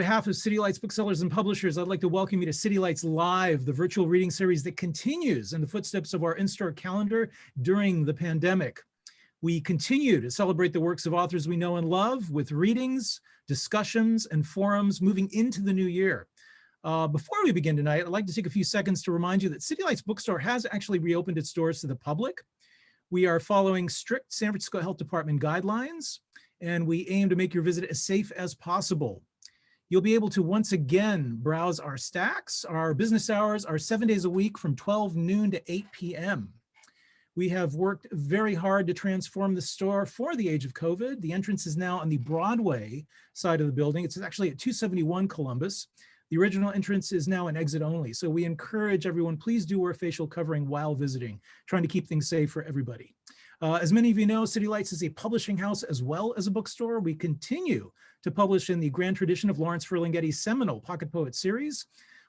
behalf of City Lights booksellers and publishers, I'd like to welcome you to City Lights Live, the virtual reading series that continues in the footsteps of our in-store calendar during the pandemic. We continue to celebrate the works of authors we know and love with readings, discussions, and forums moving into the new year. Before we begin tonight, I'd like to take a few seconds to remind you that City Lights Bookstore has actually reopened its doors to the public. We are following strict San Francisco Health Department guidelines, and we aim to make your visit as safe as possible. You'll be able to once again browse our stacks. Our business hours are 7 days a week from 12 noon to 8 p.m. We have worked very hard to transform the store for the age of COVID. The entrance is now on the Broadway side of the building. It's actually at 271 Columbus. The original entrance is now an exit only. So we encourage everyone, please do wear facial covering while visiting, trying to keep things safe for everybody. As many of you know, City Lights is a publishing house as well as a bookstore. We continue to publish in the grand tradition of Lawrence Ferlinghetti's seminal Pocket Poet series.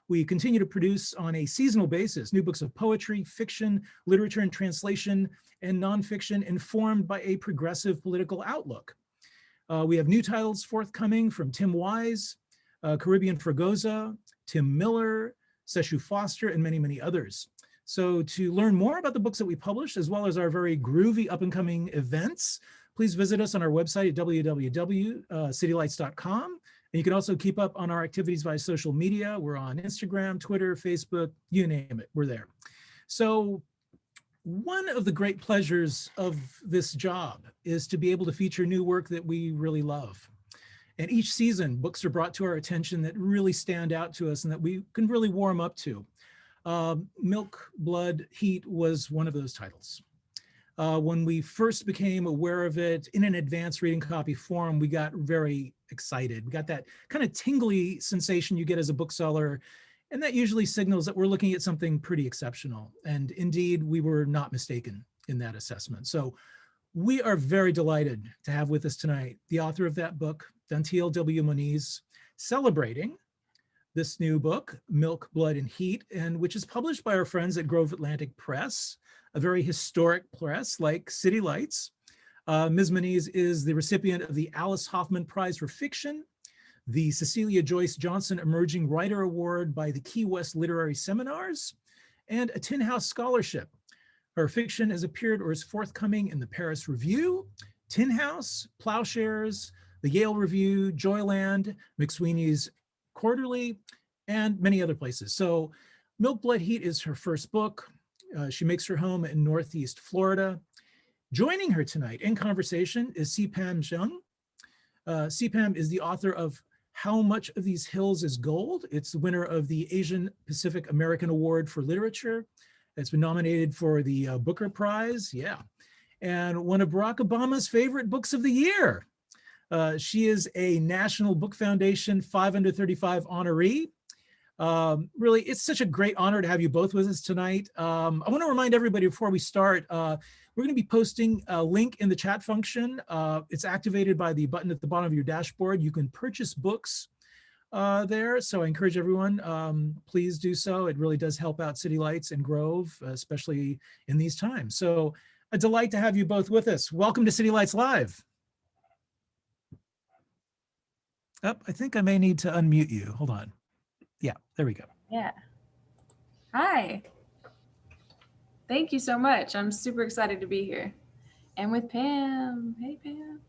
We continue to produce on a seasonal basis new books of poetry, fiction, literature and translation, and nonfiction informed by a progressive political outlook. We have new titles forthcoming from Tim Wise, Caribbean Fregosa, Tim Miller, Seshu Foster, and many, many others. So to learn more about the books that we publish, as well as our very groovy up-and-coming events, please visit us on our website at www.citylights.com. And you can also keep up on our activities via social media. We're on Instagram, Twitter, Facebook, you name it, we're there. So one of the great pleasures of this job is to be able to feature new work that we really love. And each season, books are brought to our attention that really stand out to us and that we can really warm up to. Milk, Blood, Heat was one of those titles. When we first became aware of it in an advanced reading copy forum, we got very excited. We got that kind of tingly sensation you get as a bookseller, and that usually signals that we're looking at something pretty exceptional. And indeed, we were not mistaken in that assessment. So we are very delighted to have with us tonight the author of that book, Dantiel W. Moniz, celebrating this new book, Milk, Blood, and Heat, and which is published by our friends at Grove Atlantic Press, a very historic press like City Lights. Ms. Moniz is the recipient of the Alice Hoffman Prize for Fiction, the Cecelia Joyce Johnson Emerging Writer Award by the Key West Literary Seminars, and a Tin House Scholarship. Her fiction has appeared or is forthcoming in the Paris Review, Tin House, Ploughshares, the Yale Review, Joyland, McSweeney's Quarterly, and many other places. So Milk, Blood, Heat is her first book. She makes her home in Northeast Florida. Joining her tonight in conversation is C Pam Zhang. C Pam is the author of How Much of These Hills is Gold? It's the winner of the Asian Pacific American Award for Literature. It's been nominated for the Booker Prize, yeah. And one of Barack Obama's favorite books of the year. She is a National Book Foundation 5 Under 35 honoree. Really, it's such a great honor to have you both with us tonight. I want to remind everybody before we start, we're going to be posting a link in the chat function. It's activated by the button at the bottom of your dashboard. You can purchase books there. So I encourage everyone, please do so. It really does help out City Lights and Grove, especially in these times. So a delight to have you both with us. Welcome to City Lights Live. Oh, I think I may need to unmute you. Hold on. Yeah, there we go. Yeah. Hi. Thank you so much. I'm super excited to be here. And with Pam. Hey, Pam.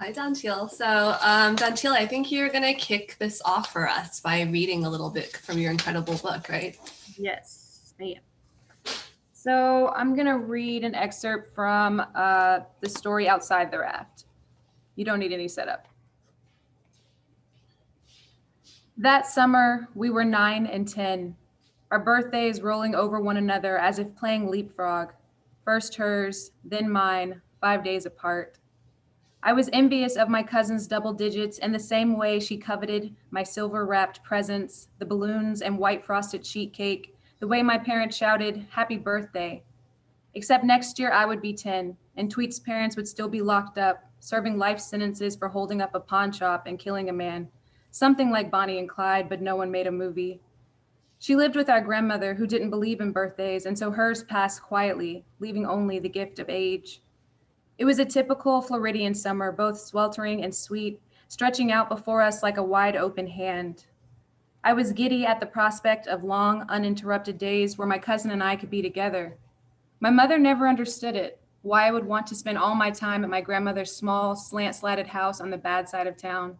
Hi, Dantiel. So, Dantiel, I think you're going to kick this off for us by reading a little bit from your incredible book, right? Yes, ma'am. So I'm going to read an excerpt from the story Outside the Raft. You don't need any setup. That summer, we were 9 and 10, our birthdays rolling over one another as if playing leapfrog. First hers, then mine, 5 days apart. I was envious of my cousin's double digits in the same way she coveted my silver-wrapped presents, the balloons and white frosted sheet cake, the way my parents shouted, "Happy birthday." Except next year I would be 10, and Tweet's parents would still be locked up, serving life sentences for holding up a pawn shop and killing a man. Something like Bonnie and Clyde, but no one made a movie. She lived with our grandmother who didn't believe in birthdays, and so hers passed quietly, leaving only the gift of age. It was a typical Floridian summer, both sweltering and sweet, stretching out before us like a wide open hand. I was giddy at the prospect of long, uninterrupted days where my cousin and I could be together. My mother never understood it, why I would want to spend all my time at my grandmother's small, slant-slatted house on the bad side of town.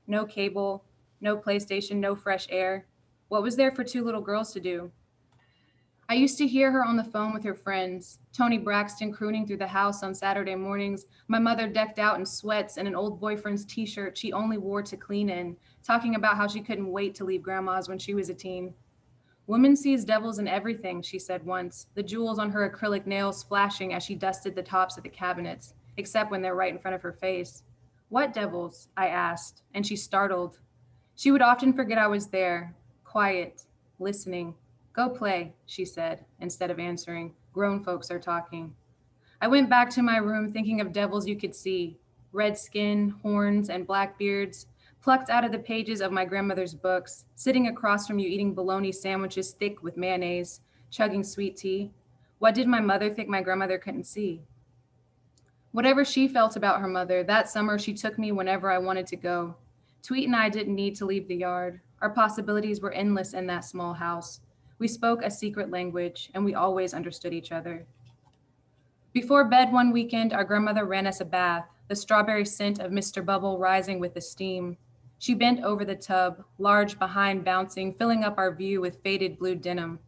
No cable, no PlayStation, no fresh air. What was there for two little girls to do? I used to hear her on the phone with her friends, Tony Braxton crooning through the house on Saturday mornings, my mother decked out in sweats and an old boyfriend's t-shirt she only wore to clean in, talking about how she couldn't wait to leave grandma's when she was a teen. Woman sees devils in everything, she said once, the jewels on her acrylic nails flashing as she dusted the tops of the cabinets, except when they're right in front of her face. What devils? I asked, and she startled. She would often forget I was there, quiet, listening. Go play, she said, instead of answering. Grown folks are talking. I went back to my room thinking of devils you could see, red skin, horns, and black beards, plucked out of the pages of my grandmother's books, sitting across from you eating bologna sandwiches thick with mayonnaise, chugging sweet tea. What did my mother think my grandmother couldn't see? Whatever she felt about her mother, that summer she took me whenever I wanted to go. Tweet and I didn't need to leave the yard. Our possibilities were endless in that small house. We spoke a secret language, and we always understood each other. Before bed one weekend, our grandmother ran us a bath, the strawberry scent of Mr. Bubble rising with the steam. She bent over the tub, large behind bouncing, filling up our view with faded blue denim.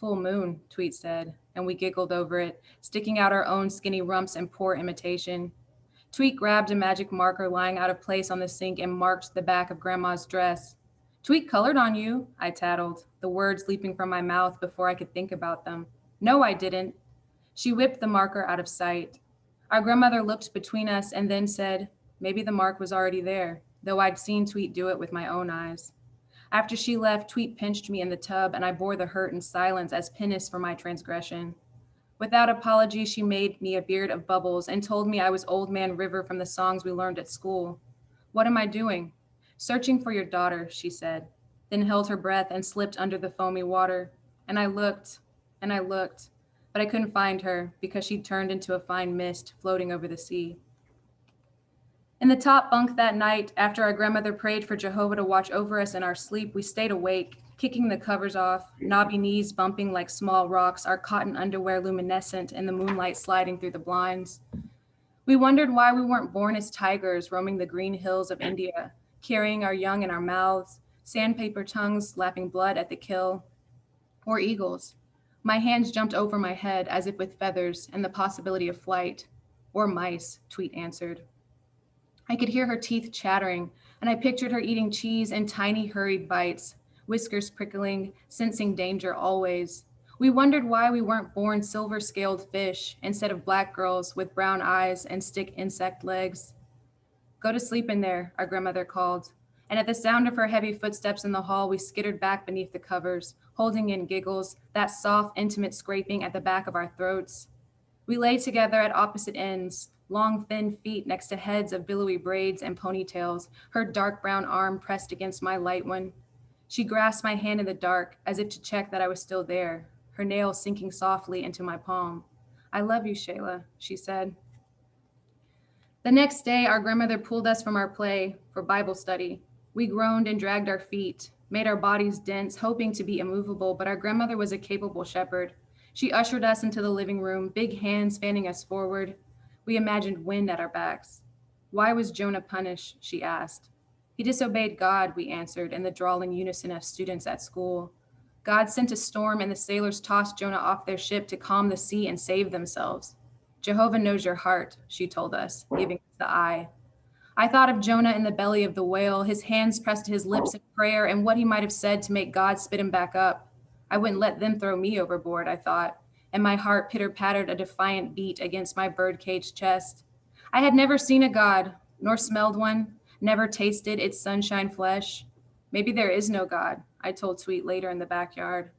Full moon, Tweet said, and we giggled over it, sticking out our own skinny rumps in poor imitation. Tweet grabbed a magic marker lying out of place on the sink and marked the back of Grandma's dress. Tweet colored on you, I tattled, the words leaping from my mouth before I could think about them. No, I didn't. She whipped the marker out of sight. Our grandmother looked between us and then said, maybe the mark was already there, though I'd seen Tweet do it with my own eyes. After she left, Tweet pinched me in the tub and I bore the hurt in silence as penance for my transgression. Without apology, she made me a beard of bubbles and told me I was Old Man River from the songs we learned at school. What am I doing? Searching for your daughter, she said, then held her breath and slipped under the foamy water. And I looked, but I couldn't find her because she'd turned into a fine mist floating over the sea. In the top bunk that night, after our grandmother prayed for Jehovah to watch over us in our sleep, we stayed awake, kicking the covers off, knobby knees bumping like small rocks, our cotton underwear luminescent in the moonlight sliding through the blinds. We wondered why we weren't born as tigers roaming the green hills of India, carrying our young in our mouths, sandpaper tongues lapping blood at the kill, or eagles. My hands jumped over my head as if with feathers and the possibility of flight, or mice, Tweet answered. I could hear her teeth chattering, and I pictured her eating cheese in tiny hurried bites, whiskers prickling, sensing danger always. We wondered why we weren't born silver-scaled fish instead of black girls with brown eyes and stick insect legs. Go to sleep in there, our grandmother called. And at the sound of her heavy footsteps in the hall, we skittered back beneath the covers, holding in giggles, that soft, intimate scraping at the back of our throats. We lay together at opposite ends, long, thin feet next to heads of billowy braids and ponytails, her dark brown arm pressed against my light one. She grasped my hand in the dark, as if to check that I was still there, her nails sinking softly into my palm. I love you, Shayla, she said. The next day, our grandmother pulled us from our play for Bible study. We groaned and dragged our feet, made our bodies dense, hoping to be immovable, but our grandmother was a capable shepherd. She ushered us into the living room, big hands fanning us forward. We imagined wind at our backs. Why was Jonah punished? She asked. He disobeyed God, we answered in the drawling unison of students at school. God sent a storm and the sailors tossed Jonah off their ship to calm the sea and save themselves. Jehovah knows your heart, she told us, giving us the eye. I thought of Jonah in the belly of the whale, his hands pressed to his lips in prayer, and what he might have said to make God spit him back up. I wouldn't let them throw me overboard, I thought, and my heart pitter-pattered a defiant beat against my bird-caged chest. I had never seen a God, nor smelled one, never tasted its sunshine flesh. Maybe there is no God, I told Tweet later in the backyard.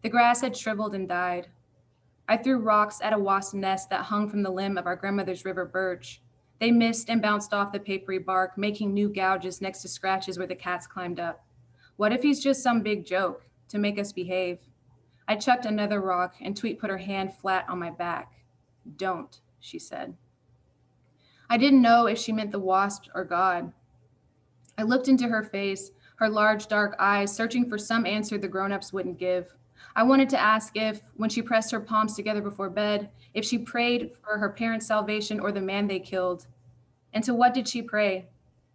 The grass had shriveled and died. I threw rocks at a wasp nest that hung from the limb of our grandmother's river birch. They missed and bounced off the papery bark, making new gouges next to scratches where the cats climbed up. What if he's just some big joke to make us behave? I chucked another rock and Tweet put her hand flat on my back. Don't, she said. I didn't know if she meant the wasp or God. I looked into her face, her large dark eyes, searching for some answer the grown-ups wouldn't give. I wanted to ask if, when she pressed her palms together before bed, if she prayed for her parents' salvation or the man they killed. And to what did she pray?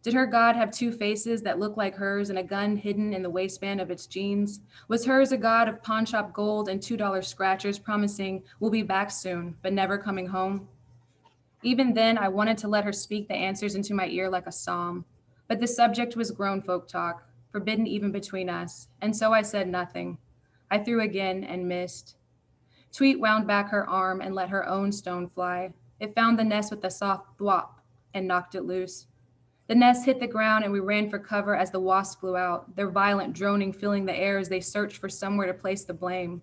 Did her God have two faces that looked like hers and a gun hidden in the waistband of its jeans? Was hers a God of pawn shop gold and $2 scratchers promising, we'll be back soon, but never coming home? Even then, I wanted to let her speak the answers into my ear like a psalm. But the subject was grown folk talk, forbidden even between us, and so I said nothing. I threw again and missed. Tweet wound back her arm and let her own stone fly. It found the nest with a soft thwop and knocked it loose. The nest hit the ground and we ran for cover as the wasps flew out, their violent droning filling the air as they searched for somewhere to place the blame.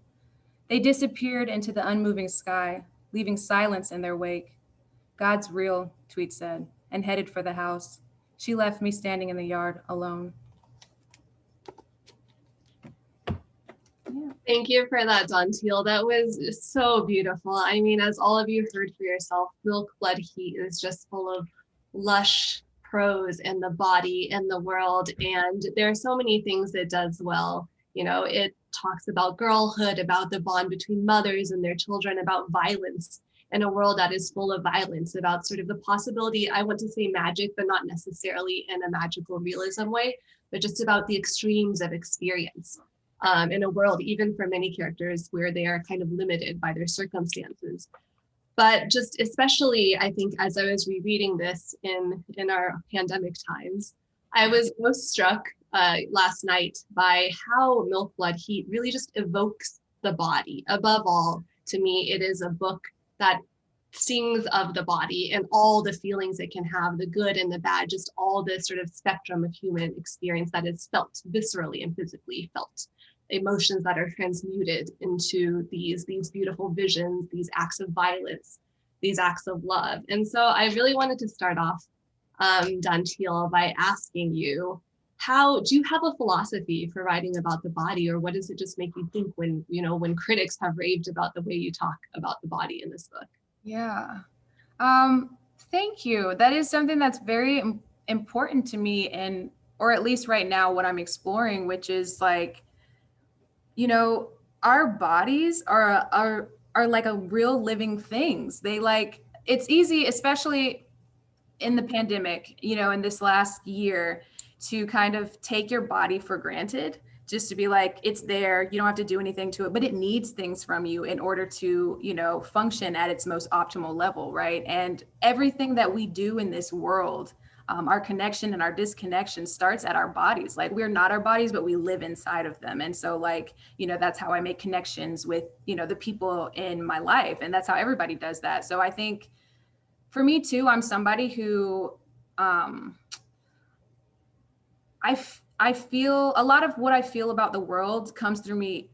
They disappeared into the unmoving sky, leaving silence in their wake. God's real, Tweet said, and headed for the house. She left me standing in the yard alone. Thank you for that, Dantiel. That was so beautiful. I mean, as all of you heard for yourself, Milk, Blood, Heat is just full of lush prose in the body and the world. And there are so many things it does well. You know, it talks about girlhood, about the bond between mothers and their children, about violence in a world that is full of violence, about sort of the possibility, I want to say magic, but not necessarily in a magical realism way, but just about the extremes of experience in a world, even for many characters, where they are kind of limited by their circumstances. But just especially, I think, as I was rereading this in our pandemic times, I was most struck last night by how Milk, Blood, Heat really just evokes the body. Above all, to me, it is a book that sings of the body and all the feelings it can have, the good and the bad, just all this sort of spectrum of human experience that is felt viscerally and physically felt. Emotions that are transmuted into these beautiful visions, these acts of violence, these acts of love. And so I really wanted to start off, Dantiel, by asking you, how do you have a philosophy for writing about the body, or what does it just make you think when, you know, when critics have raved about the way you talk about the body in this book? Yeah. Thank you. That is something that's very important to me, and or at least right now what I'm exploring, which is like, you know, our bodies are like a real living things. They like, it's easy, especially in the pandemic, you know, in this last year, to kind of take your body for granted, just to be like, it's there, you don't have to do anything to it, but it needs things from you in order to, you know, function at its most optimal level, right? And everything that we do in this world, our connection and our disconnection starts at our bodies. Like, we're not our bodies, but we live inside of them. And so, like, you know, that's how I make connections with, you know, the people in my life. And that's how everybody does that. So I think for me too, I'm somebody who, I feel a lot of what I feel about the world comes to me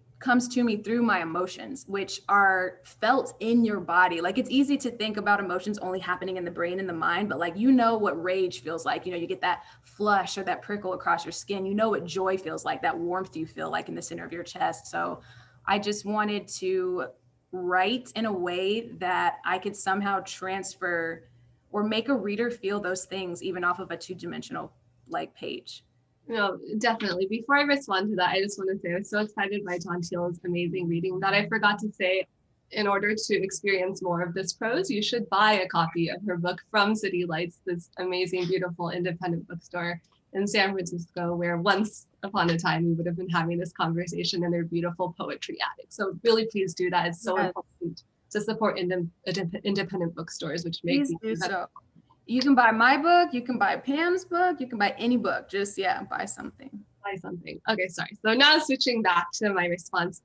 through my emotions, which are felt in your body. Like, it's easy to think about emotions only happening in the brain and the mind, but like, you know what rage feels like, you know, you get that flush or that prickle across your skin, you know what joy feels like, that warmth you feel like in the center of your chest. So I just wanted to write in a way that I could somehow transfer or make a reader feel those things even off of a two-dimensional like page. No, definitely. Before I respond to that, I just want to say I was so excited by Dantiel's amazing reading that I forgot to say, in order to experience more of this prose, you should buy a copy of her book from City Lights, this amazing, beautiful independent bookstore in San Francisco, where once upon a time we would have been having this conversation in their beautiful poetry attic. So really, please do that. It's so important to support independent bookstores, which makes me so. You can buy my book, you can buy Pam's book, you can buy any book. Just, yeah, buy something. Buy something. Okay, sorry. So now switching back to my response.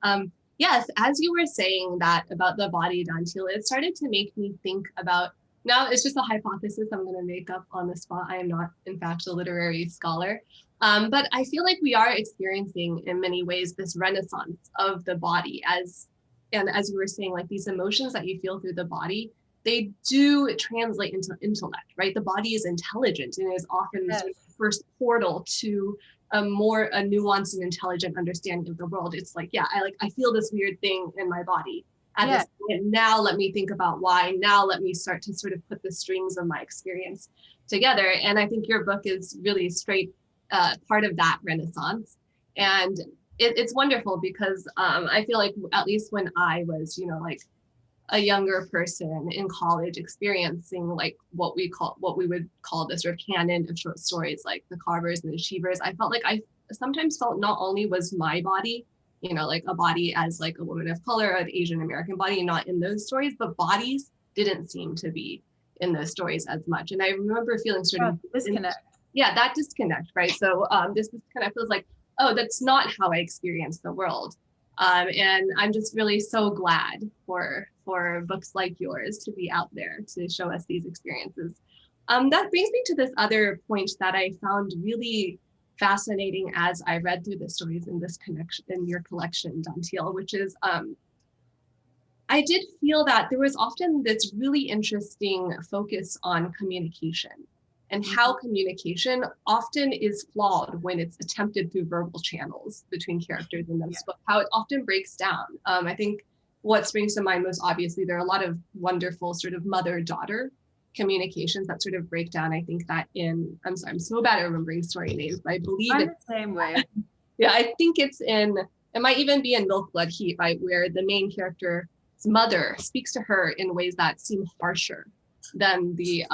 Yes, as you were saying that about the body, Dantiel, it started to make me think about, now it's just a hypothesis I'm going to make up on the spot. I am not, in fact, a literary scholar. But I feel like we are experiencing in many ways this renaissance of the body, and as you were saying, like these emotions that you feel through the body, they do translate into intellect, right? The body is intelligent and is often sort of the first portal to a nuanced and intelligent understanding of the world. It's like, yeah, I feel this weird thing in my body at this point. Now let me think about why. Now let me start to sort of put the strings of my experience together. And I think your book is really straight part of that renaissance. And it's wonderful because I feel like at least when I was, like a younger person in college experiencing like what we would call the sort of canon of short stories, like the Carvers and the Cheevers, I felt like I sometimes felt not only was my body, like a body as like a woman of color, an Asian American body, not in those stories, but bodies didn't seem to be in those stories as much. And I remember feeling sort of disconnect. Yeah, that disconnect, right? So this disconnect feels like, oh, that's not how I experience the world. And I'm just really so glad for books like yours to be out there to show us these experiences. That brings me to this other point that I found really fascinating as I read through the stories in this connection in your collection, Dantiel, which is I did feel that there was often this really interesting focus on communication and how communication often is flawed when it's attempted through verbal channels between characters in this book, how it often breaks down. I think what springs to mind most obviously, there are a lot of wonderful sort of mother-daughter communications that sort of break down. I think that I'm sorry, I'm so bad at remembering story names, but I believe I'm it's the same way. Yeah, I think it might even be in Milk, Blood, Heat, right, where the main character's mother speaks to her in ways that seem harsher than the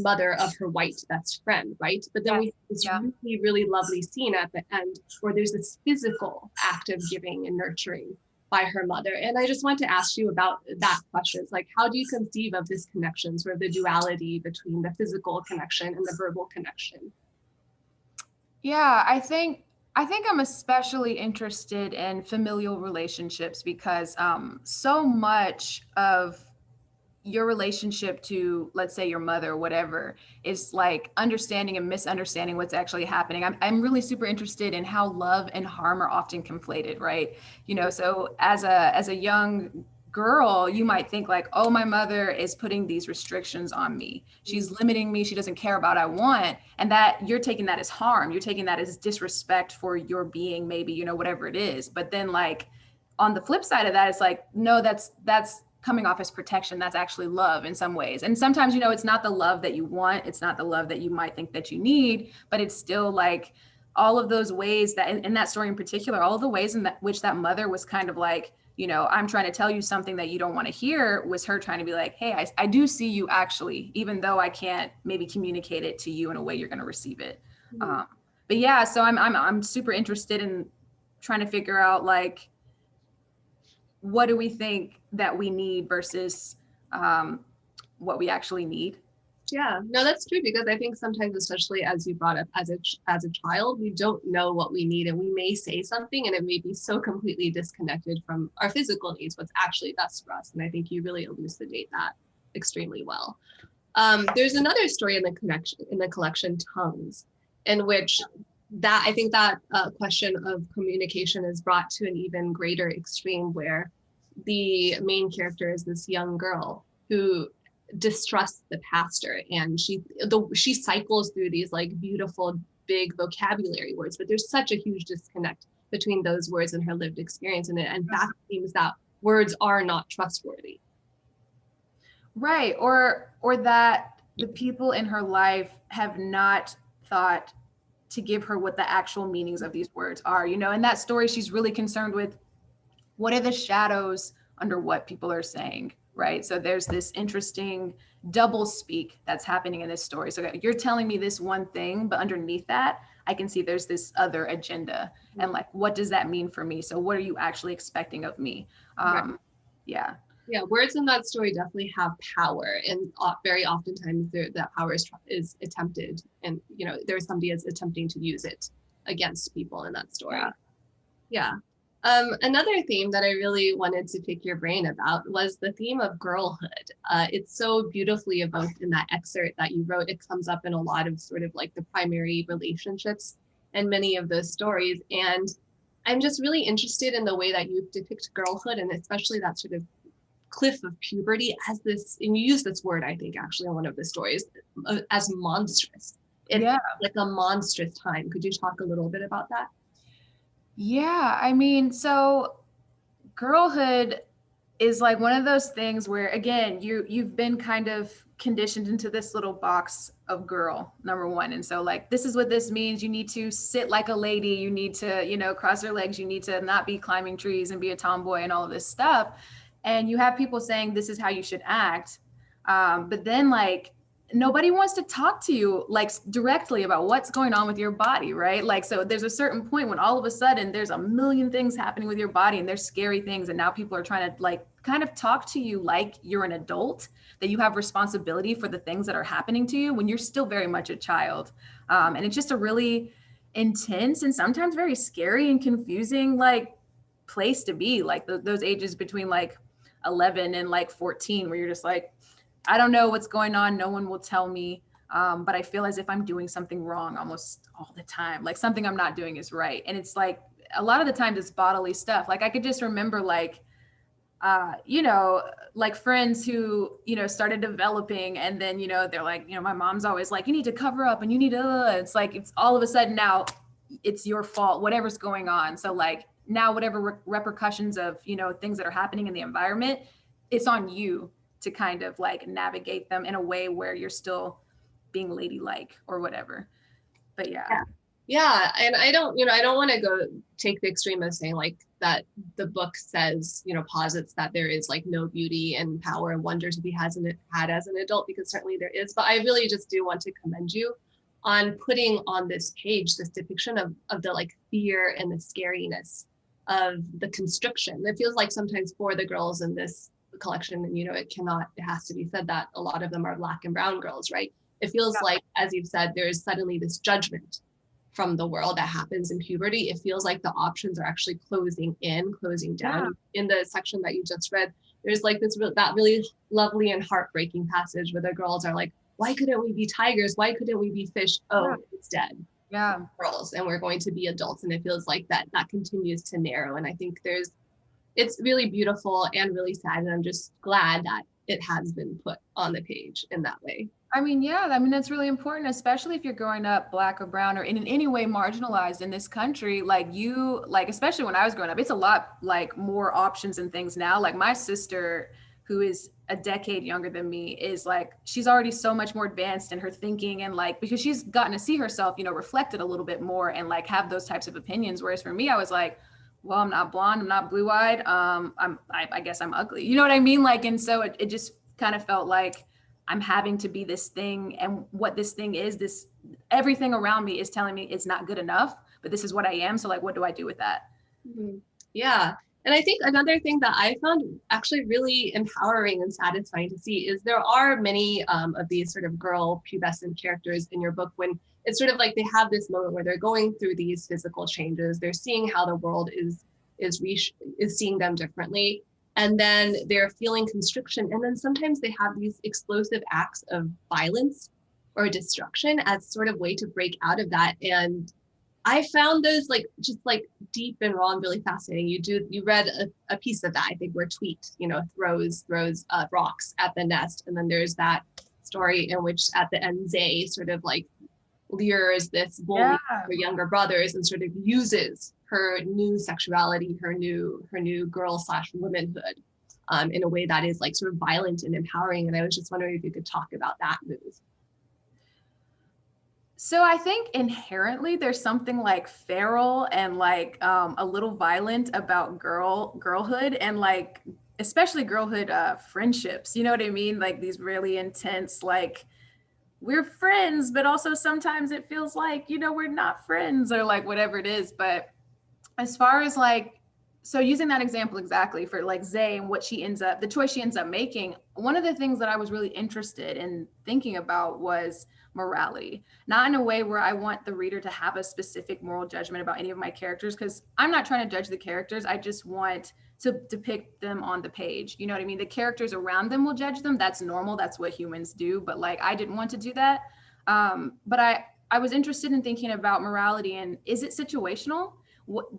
mother of her white best friend, right? But then we have this really, really lovely scene at the end where there's this physical act of giving and nurturing by her mother. And I just want to ask you about that question. It's like, how do you conceive of this connection, sort of the duality between the physical connection and the verbal connection? Yeah, I think I'm especially interested in familial relationships because so much of your relationship to, let's say, your mother or whatever, is like understanding and misunderstanding what's actually happening. I'm really super interested in how love and harm are often conflated, right? So as a young girl, you might think like, oh, my mother is putting these restrictions on me. She's limiting me. She doesn't care about what I want. And that you're taking that as harm. You're taking that as disrespect for your being, maybe, whatever it is. But then like on the flip side of that, it's like, no, that's coming off as protection. That's actually love in some ways. And sometimes, it's not the love that you want. It's not the love that you might think that you need, but it's still like all of those ways that in that story in particular, all of the ways in which that mother was kind of like, I'm trying to tell you something that you don't want to hear, was her trying to be like, hey, I do see you actually, even though I can't maybe communicate it to you in a way you're going to receive it. Mm-hmm. But yeah, so I'm super interested in trying to figure out like, what do we think that we need versus what we actually need? Yeah, no, that's true, because I think sometimes, especially as you brought up as a child, we don't know what we need, and we may say something and it may be so completely disconnected from our physical needs, what's actually best for us. And I think you really elucidate that extremely well. There's another story in the collection, Tongues, in which I think that question of communication is brought to an even greater extreme, where the main character is this young girl who distrusts the pastor, and she cycles through these like beautiful big vocabulary words, but there's such a huge disconnect between those words and her lived experience, and it in fact seems that words are not trustworthy. Right, or that the people in her life have not thought to give her what the actual meanings of these words are. In that story, she's really concerned with what are the shadows under what people are saying, right? So there's this interesting double speak that's happening in this story. So you're telling me this one thing, but underneath that, I can see there's this other agenda. And like, what does that mean for me? So what are you actually expecting of me? Right. Yeah. Yeah, words in that story definitely have power, and very oftentimes that power is attempted, and there's somebody is attempting to use it against people in that story. Yeah. Another theme that I really wanted to pick your brain about was the theme of girlhood. It's so beautifully evoked in that excerpt that you wrote. It comes up in a lot of sort of like the primary relationships and many of those stories. And I'm just really interested in the way that you depict girlhood, and especially that sort of cliff of puberty as this, and you use this word, I think, actually in one of the stories, as monstrous. It's like a monstrous time. Could you talk a little bit about that? Yeah, I mean, so girlhood is like one of those things where, again, you've been kind of conditioned into this little box of girl, number one. And so like, this is what this means. You need to sit like a lady. You need to, you know, cross your legs. You need to not be climbing trees and be a tomboy and all of this stuff. And you have people saying this is how you should act. But then like, nobody wants to talk to you like directly about what's going on with your body, right? Like, so there's a certain point when all of a sudden there's a million things happening with your body and there's scary things. And now people are trying to like kind of talk to you like you're an adult, that you have responsibility for the things that are happening to you when you're still very much a child. And it's just a really intense and sometimes very scary and confusing like place to be, like those ages between like 11 and like 14, where you're just like, I don't know what's going on. No one will tell me. But I feel as if I'm doing something wrong almost all the time. Like something I'm not doing is right. And it's like, a lot of the times it's bodily stuff. Like I could just remember like, you know, like friends who, you know, started developing and then, you know, they're like, you know, my mom's always like, you need to cover up and you need to, it's like, it's all of a sudden now it's your fault, whatever's going on. So like now whatever repercussions of, you know, things that are happening in the environment, it's on you to kind of like navigate them in a way where you're still being ladylike or whatever. But yeah. Yeah. And I don't want to go take the extreme of saying like that the book says, you know, posits that there is like no beauty and power and wonder to be had as an adult, because certainly there is. But I really just do want to commend you on putting on this page this depiction of the like fear and the scariness of the constriction. It feels like sometimes for the girls in this collection, and you know, it has to be said that a lot of them are Black and brown girls, right? It feels like, as you've said, there's suddenly this judgment from the world that happens in puberty. It feels like the options are actually closing down. In the section that you just read, there's like that really lovely and heartbreaking passage where the girls are like, why couldn't we be tigers? Why couldn't we be fish? Oh, it's dead. Yeah. Girls, and we're going to be adults. And it feels like that continues to narrow. And I think it's really beautiful and really sad. And I'm just glad that it has been put on the page in that way. I mean, yeah, I mean, that's really important, especially if you're growing up Black or brown or in any way marginalized in this country. Like especially when I was growing up, it's a lot like more options and things now. Like my sister, who is a decade younger than me, is like, she's already so much more advanced in her thinking and like, because she's gotten to see herself, you know, reflected a little bit more and like have those types of opinions. Whereas for me, I was like, well, I'm not blonde, I'm not blue-eyed. I guess I'm ugly. You know what I mean? Like, and so it just kind of felt like I'm having to be this thing, and what this thing is, everything around me is telling me it's not good enough, but this is what I am. So like, what do I do with that? Mm-hmm. Yeah. And I think another thing that I found actually really empowering and satisfying to see is there are many of these sort of girl pubescent characters in your book when it's sort of like they have this moment where they're going through these physical changes. They're seeing how the world is seeing them differently. And then they're feeling constriction. And then sometimes they have these explosive acts of violence or destruction as sort of way to break out of that. And I found those like just like deep and raw and really fascinating. You read a piece of that, I think, where Tweet, you know, throws rocks at the nest. And then there's that story in which at the end Zay sort of like lures this bully for younger brothers and sort of uses her new sexuality, her new girl/womanhood in a way that is like sort of violent and empowering. And I was just wondering if you could talk about that move. So I think inherently there's something like feral and like a little violent about girlhood and like especially girlhood friendships. You know what I mean? Like these really intense, like we're friends, but also sometimes it feels like, you know, we're not friends or like whatever it is. But as far as like, so using that example exactly for like Zay and the choice she ends up making, one of the things that I was really interested in thinking about was morality, not in a way where I want the reader to have a specific moral judgment about any of my characters, because I'm not trying to judge the characters. I just want to depict them on the page. You know what I mean? The characters around them will judge them. That's normal. That's what humans do. But like, I didn't want to do that. But I was interested in thinking about morality and is it situational?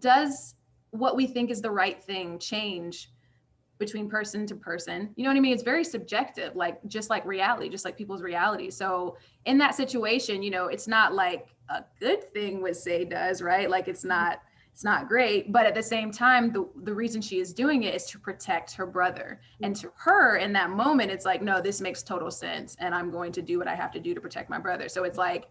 Does what we think is the right thing change between person to person? You know what I mean? It's very subjective, like just like reality, just like people's reality. So in that situation, you know, it's not like a good thing what Zay does, right? Like it's not, it's not great. But at the same time, the reason she is doing it is to protect her brother. And to her in that moment, it's like, no, this makes total sense. And I'm going to do what I have to do to protect my brother. So it's like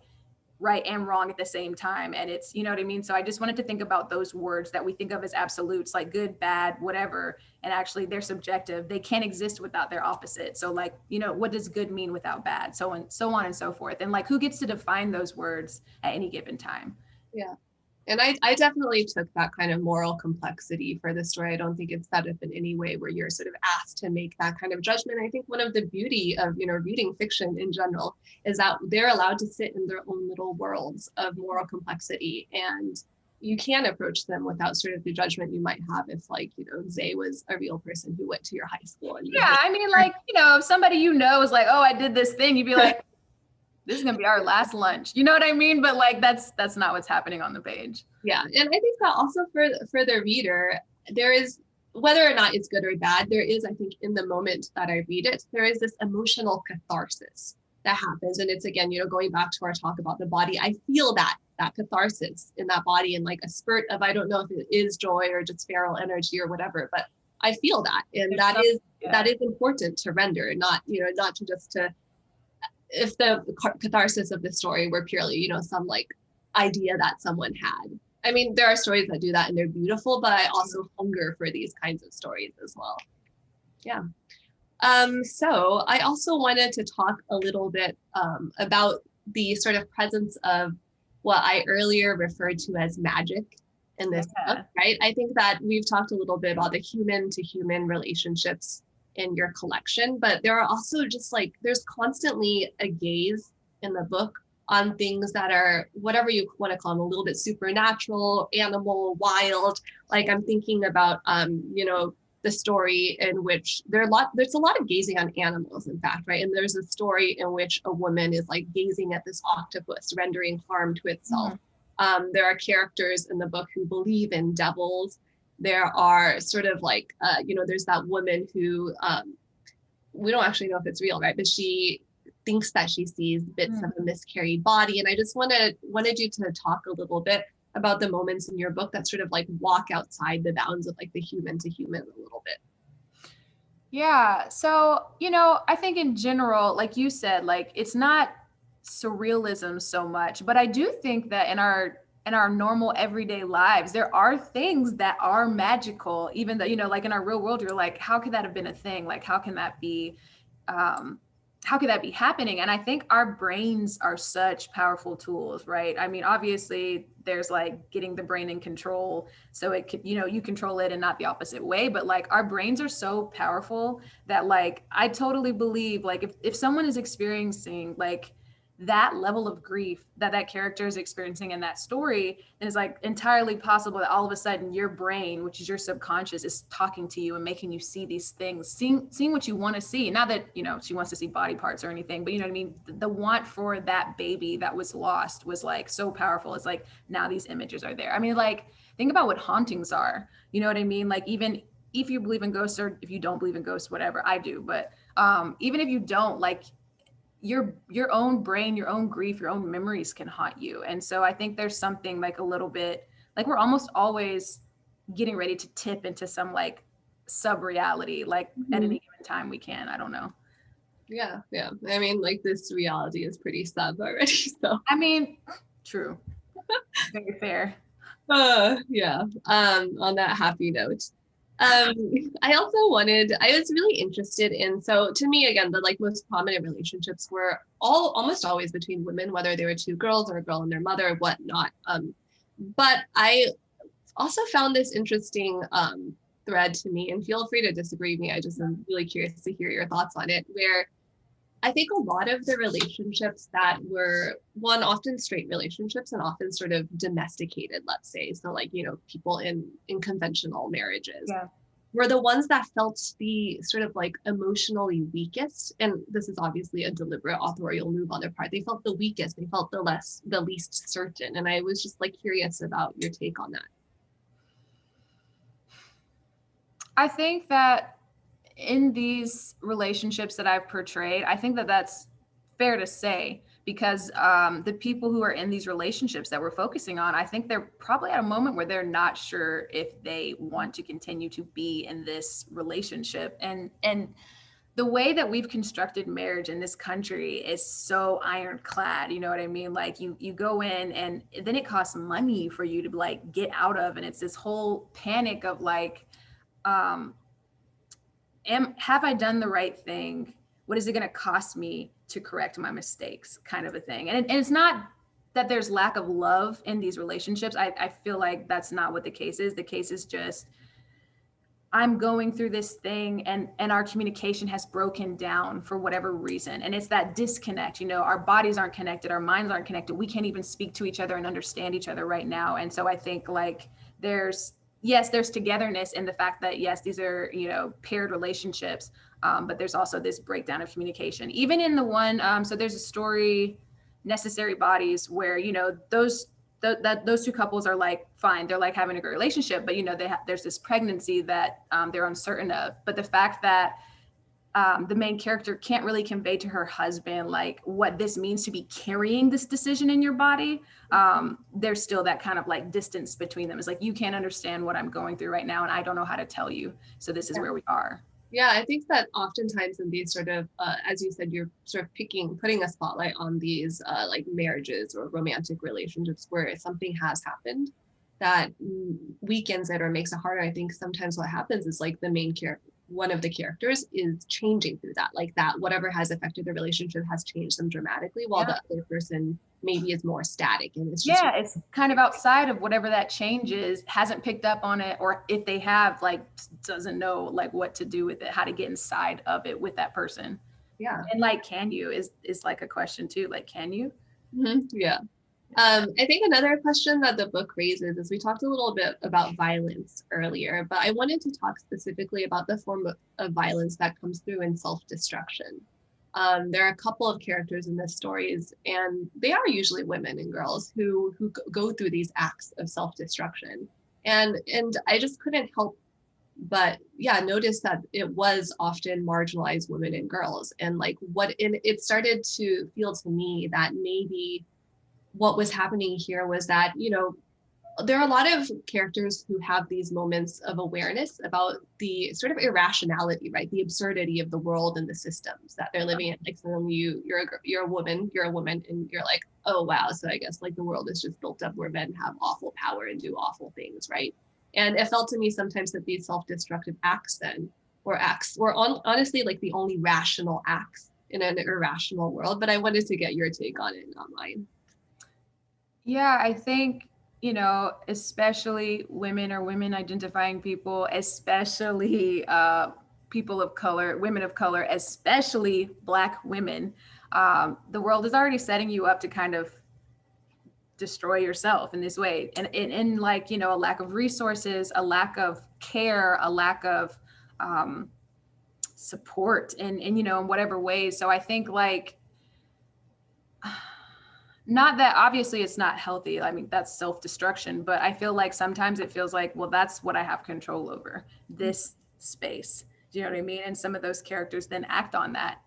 right and wrong at the same time. And it's, you know what I mean? So I just wanted to think about those words that we think of as absolutes, like good, bad, whatever. And actually they're subjective. They can't exist without their opposite. So like, you know, what does good mean without bad? So on and so forth. And like, who gets to define those words at any given time? Yeah. And I definitely took that kind of moral complexity for the story. I don't think it's set up in any way where you're sort of asked to make that kind of judgment. I think one of the beauty of, you know, reading fiction in general is that they're allowed to sit in their own little worlds of moral complexity, and you can approach them without sort of the judgment you might have if, like, you know, Zay was a real person who went to your high school. And yeah, I mean, like, you know, if somebody you know is like, oh, I did this thing, you'd be like, this is gonna be our last lunch. You know what I mean? But like, that's not what's happening on the page. Yeah, and I think that also for the reader, there is, whether or not it's good or bad, there is, I think, in the moment that I read it, there is this emotional catharsis that happens. And it's, again, you know, going back to our talk about the body, I feel that catharsis in that body, and like a spurt of, I don't know if it is joy or just feral energy or whatever, but I feel that. And that is important to render, not, you know, not to just to, if the catharsis of the story were purely, you know, some like idea that someone had. I mean, there are stories that do that and they're beautiful, but I also hunger for these kinds of stories as well. Yeah. So I also wanted to talk a little bit about the sort of presence of what I earlier referred to as magic in this book, right? I think that we've talked a little bit about the human to human relationships in your collection, but there are also just like, there's constantly a gaze in the book on things that are, whatever you want to call them, a little bit supernatural, animal, wild. Like I'm thinking about, you know, the story in which there's a lot of gazing on animals, in fact, right? And there's a story in which a woman is like gazing at this octopus, rendering harm to itself. There are characters in the book who believe in devils. There are sort of like, you know, there's that woman who, we don't actually know if it's real, right? But she thinks that she sees bits of a miscarried body. And I just wanted you to talk a little bit about the moments in your book that sort of like walk outside the bounds of like the human to human a little bit. Yeah. So, you know, I think in general, like you said, like it's not surrealism so much, but I do think that in our normal everyday lives, there are things that are magical, even though, you know, like in our real world, you're like, how could that have been a thing? Like, how can that be, how could that be happening? And I think our brains are such powerful tools, right? I mean, obviously there's like getting the brain in control. So it could, you know, you control it and not the opposite way, but like our brains are so powerful that like, I totally believe like if someone is experiencing like that level of grief that character is experiencing in that story, then it's like entirely possible that all of a sudden your brain, which is your subconscious, is talking to you and making you see these things, seeing what you want to see. Not that, you know, she wants to see body parts or anything, but you know what I mean? The want for that baby that was lost was like so powerful. It's like, now these images are there. I mean, like, think about what hauntings are, you know what I mean? Like, even if you believe in ghosts or if you don't believe in ghosts, whatever, I do, but even if you don't, like, your own brain, your own grief, your own memories can haunt you. And so I think there's something like a little bit like we're almost always getting ready to tip into some like sub reality, like at any given time we can. I don't know. Yeah. I mean, like this reality is pretty sub already. So I mean, true. Very fair. Yeah. On that happy note. I was really interested in, so to me, again, the like most prominent relationships were almost always between women, whether they were two girls or a girl and their mother or whatnot. But I also found this interesting thread to me, and feel free to disagree with me. I just am really curious to hear your thoughts on it, where I think a lot of the relationships that were often straight relationships and often sort of domesticated, let's say, so like, you know, people in conventional marriages, were the ones that felt the sort of like emotionally weakest. And this is obviously a deliberate authorial move on their part. They felt the weakest, they felt the least certain. And I was just like curious about your take on that. I think that in these relationships that I've portrayed, I think that that's fair to say, because the people who are in these relationships that we're focusing on, I think they're probably at a moment where they're not sure if they want to continue to be in this relationship. And the way that we've constructed marriage in this country is so ironclad, you know what I mean? Like you go in and then it costs money for you to like get out of, and it's this whole panic of like, have I done the right thing? What is it going to cost me to correct my mistakes, kind of a thing. And it's not that there's lack of love in these relationships. I feel like that's not what the case is. The case is just, I'm going through this thing and our communication has broken down for whatever reason. And it's that disconnect, you know, our bodies aren't connected, our minds aren't connected. We can't even speak to each other and understand each other right now. And so I think like there's togetherness in the fact that, yes, these are, you know, paired relationships, but there's also this breakdown of communication. Even in the one, so there's a story, Necessary Bodies, where, you know, those two couples are like fine, they're like having a great relationship, but you know there's this pregnancy that they're uncertain of. But the fact that the main character can't really convey to her husband like what this means to be carrying this decision in your body, there's still that kind of like distance between them. It's like, you can't understand what I'm going through right now and I don't know how to tell you, so this is where we are. Yeah, I think that oftentimes in these sort of, as you said, you're sort of putting a spotlight on these like marriages or romantic relationships where something has happened that weakens it or makes it harder. I think sometimes what happens is like the main character, one of the characters is changing through that, like that whatever has affected the relationship has changed them dramatically, while the other person maybe is more static, and it's just it's kind of outside of whatever that change is, hasn't picked up on it, or if they have, like doesn't know like what to do with it, how to get inside of it with that person. Yeah. And like, can you is like a question too, like, can you? Yeah. I think another question that the book raises is, we talked a little bit about violence earlier, but I wanted to talk specifically about the form of violence that comes through in self-destruction. There are a couple of characters in the stories, and they are usually women and girls who go through these acts of self-destruction. And I just couldn't help but notice that it was often marginalized women and girls. And like it started to feel to me that maybe what was happening here was that, you know, there are a lot of characters who have these moments of awareness about the sort of irrationality, right? The absurdity of the world and the systems that they're living in. Like, suddenly you're a woman, and you're like, oh wow, so I guess like the world is just built up where men have awful power and do awful things, right? And it felt to me sometimes that these self-destructive acts were honestly like the only rational acts in an irrational world. But I wanted to get your take on it, not mine. Yeah, I think, you know, especially women or women identifying people, especially people of color, women of color, especially Black women, the world is already setting you up to kind of destroy yourself in this way. And like, you know, a lack of resources, a lack of care, a lack of support in, you know, in whatever ways. So I think like, not that obviously it's not healthy. I mean, that's self-destruction, but I feel like sometimes it feels like, well, that's what I have control over, this space. Do you know what I mean? And some of those characters then act on that.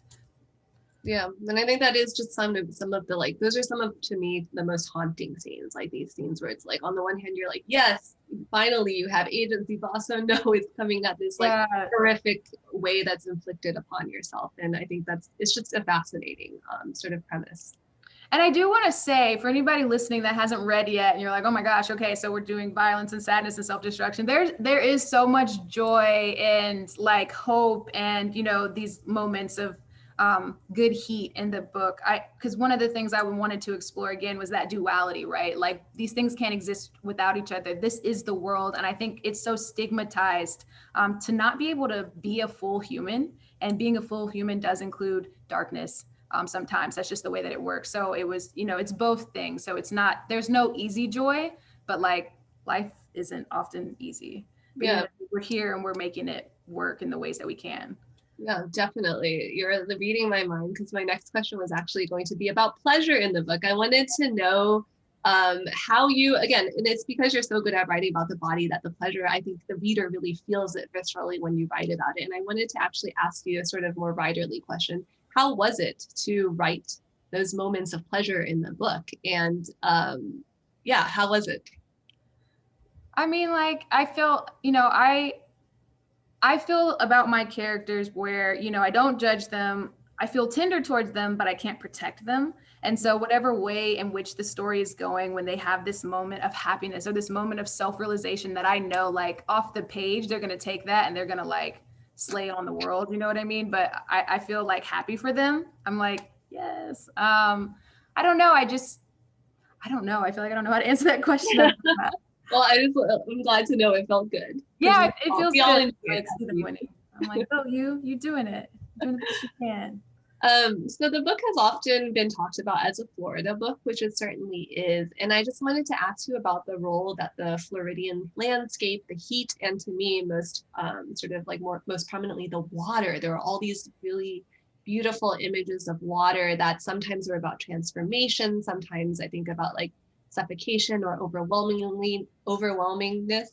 Yeah, and I think that is just some of the, like, those are some of, to me, the most haunting scenes, like these scenes where it's like, on the one hand, you're like, yes, finally you have agency, but also no, it's coming at this like horrific way that's inflicted upon yourself. And I think it's just a fascinating sort of premise. And I do want to say, for anybody listening that hasn't read yet, and you're like, oh my gosh, okay, so we're doing violence and sadness and self-destruction. There is so much joy and like hope and, you know, these moments of good heat in the book. Because one of the things I wanted to explore again was that duality, right? Like, these things can't exist without each other. This is the world. And I think it's so stigmatized to not be able to be a full human. And being a full human does include darkness. Sometimes that's just the way that it works. So it was, you know, it's both things. So it's not, there's no easy joy, but like, life isn't often easy. But, you know, we're here and we're making it work in the ways that we can. Yeah, definitely. You're reading my mind, because my next question was actually going to be about pleasure in the book. I wanted to know how you, again, and it's because you're so good at writing about the body that the pleasure, I think the reader really feels it viscerally when you write about it. And I wanted to actually ask you a sort of more writerly question. How was it to write those moments of pleasure in the book. And yeah, how was it? I mean, like, I feel, I feel about my characters where, I don't judge them. I feel tender towards them, but I can't protect them. And so whatever way in which the story is going, when they have this moment of happiness or this moment of self-realization that I know, like, off the page, they're going to take that and they're going to like slay on the world. You know what I mean? But I feel like happy for them. I'm like, yes. I don't know. I don't know. I feel like I don't know how to answer that question. Well, I'm glad to know it felt good. Yeah, it feels we all good. enjoy Like, see them winning. I'm like, oh, you doing it. Doing the best you can. So the book has often been talked about as a Florida book, which it certainly is. And I just wanted to ask you about the role that the Floridian landscape, the heat, and to me, most prominently the water. There are all these really beautiful images of water that sometimes are about transformation. Sometimes I think about like suffocation or overwhelmingness.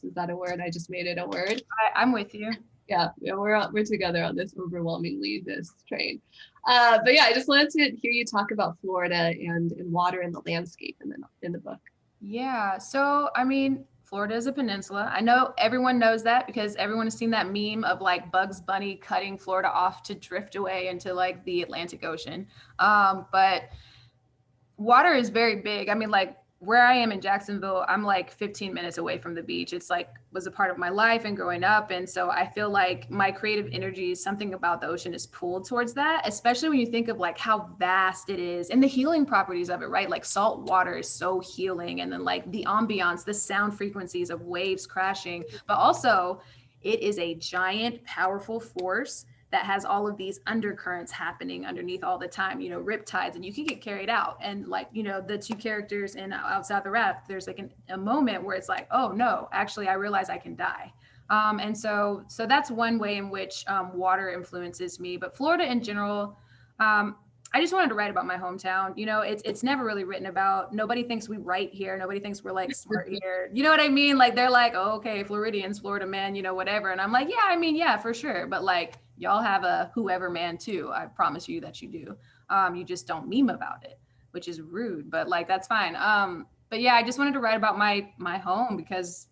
Is that a word? I just made it a word. I'm with you. Yeah, we're together on this overwhelmingness train. But yeah, I just wanted to hear you talk about Florida and water and the landscape in the book. Yeah. So, I mean, Florida is a peninsula. I know everyone knows that because everyone has seen that meme of like Bugs Bunny cutting Florida off to drift away into like the Atlantic Ocean. But water is very big. I mean, like where I am in Jacksonville, I'm like 15 minutes away from the beach. It's like was a part of my life and growing up. And so I feel like my creative energy, something about the ocean is pulled towards that, especially when you think of like how vast it is and the healing properties of it, right? Like salt water is so healing. And then like the ambiance, the sound frequencies of waves crashing, but also it is a giant, powerful force that has all of these undercurrents happening underneath all the time, riptides, and you can get carried out. And like, the two characters in Outside the Raft, there's like a moment where it's like, oh no, actually, I realize I can die. And so that's one way in which water influences me. But Florida in general, I just wanted to write about my hometown. It's never really written about. Nobody thinks we write here. Nobody thinks we're like smart here. You know what I mean? Like they're like, oh, okay, Floridians, Florida man, whatever. And I'm like, yeah, I mean, yeah, for sure. But like, y'all have a whoever man too. I promise you that you do. You just don't meme about it, which is rude, but like, that's fine. But yeah, I just wanted to write about my home because